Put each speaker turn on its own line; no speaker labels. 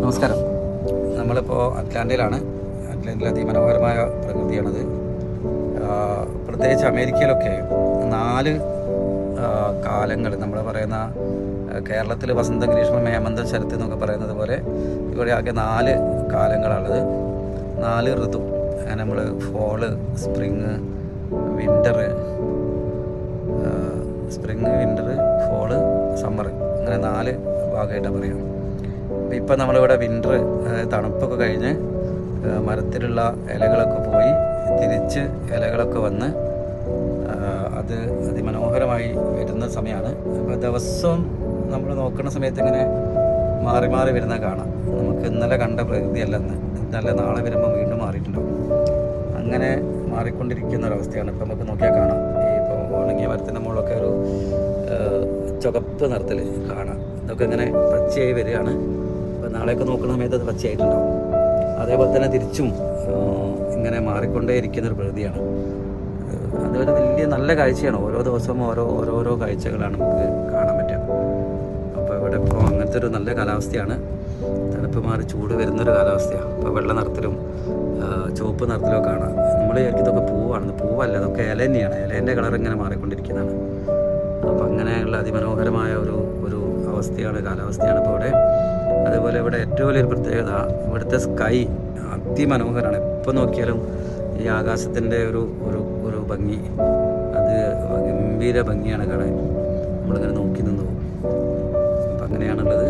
നമസ്കാരം. നമ്മളിപ്പോൾ അറ്റ്ലാന്റയിലാണ്. അറ്റ്ലാന്റയിൽ അതിമനോഹരമായ പ്രകൃതിയാണത്. പ്രത്യേകിച്ച് അമേരിക്കയിലൊക്കെ 4 കാലങ്ങൾ നമ്മൾ പറയുന്ന കേരളത്തിൽ വസന്തം, ഗ്രീഷ്മം, ഹേമന്തം, ശരത്ത് എന്നൊക്കെ പറയുന്നത് പോലെ ഇവിടെ ആകെ 4 കാലങ്ങളാണുള്ളത്. 4 ഋതു. അങ്ങനെ നമ്മൾ fall, spring, winter, fall, summer, അങ്ങനെ 4 ഭാഗമായിട്ടാണ് പറയാം. ഇപ്പം നമ്മളിവിടെ വിൻ്റർ, തണുപ്പൊക്കെ കഴിഞ്ഞ് മരത്തിലുള്ള ഇലകളൊക്കെ പോയി തിരിച്ച് ഇലകളൊക്കെ വന്ന് അത് അതിമനോഹരമായി വരുന്ന സമയമാണ്. അപ്പോൾ ദിവസവും നമ്മൾ നോക്കുന്ന സമയത്ത് ഇങ്ങനെ മാറി മാറി വരുന്ന കാണാം. നമുക്ക് ഇന്നലെ കണ്ട പ്രകൃതിയല്ല ഇന്നലെ, നാളെ വരുമ്പോൾ വീണ്ടും മാറിയിട്ടുണ്ടാവും. അങ്ങനെ മാറിക്കൊണ്ടിരിക്കുന്ന ഒരവസ്ഥയാണ് ഇപ്പം നമുക്ക് നോക്കിയാൽ കാണാം. ഇപ്പോൾ ഉണങ്ങിയ മരത്തിൻ്റെ മുകളിലൊക്കെ ഒരു ചുവപ്പ് നിറത്തിൽ കാണാം. ഇതൊക്കെ ഇങ്ങനെ പച്ചയായി വരികയാണ്. അപ്പോൾ നാളെയൊക്കെ നോക്കുന്ന സമയത്ത് അത് പച്ചയായിട്ടുണ്ടാവും. അതേപോലെ തന്നെ തിരിച്ചും ഇങ്ങനെ മാറിക്കൊണ്ടേ ഇരിക്കുന്നൊരു പ്രകൃതിയാണ്. അതൊരു വലിയ നല്ല കാഴ്ചയാണ്. ഓരോ ദിവസവും ഓരോരോ കാഴ്ചകളാണ് നമുക്ക് കാണാൻ പറ്റുക. അപ്പോൾ ഇവിടെ ഇപ്പോൾ അങ്ങനത്തെ ഒരു നല്ല കാലാവസ്ഥയാണ്. തണുപ്പ് മാറി ചൂട് വരുന്നൊരു കാലാവസ്ഥയാണ്. ഇപ്പോൾ വെള്ള നിറത്തിലും ചുവപ്പ് നിറത്തിലും കാണാം. നമ്മൾ ഇതൊക്കെ പൂവാണെന്ന്. പൂവല്ല, അതൊക്കെ ഇല തന്നെയാണ്. ഇലേൻ്റെ കളർ ഇങ്ങനെ മാറിക്കൊണ്ടിരിക്കുന്നതാണ്. അപ്പോൾ അങ്ങനെയുള്ള അതിമനോഹരമായ ഒരു അവസ്ഥയാണ്, കാലാവസ്ഥയാണ് ഇപ്പോൾ ഇവിടെ. അതേപോലെ ഇവിടെ ഏറ്റവും വലിയൊരു പ്രത്യേകത, ഇവിടുത്തെ സ്കൈ അതിമനോഹരമാണ്. എപ്പോൾ നോക്കിയാലും ഈ ആകാശത്തിൻ്റെ ഒരു ഭംഗി, അത് ഗംഭീര ഭംഗിയാണ് കാണാൻ. നമ്മളിങ്ങനെ നോക്കി നിന്നു. അപ്പം അങ്ങനെയാണുള്ളത്.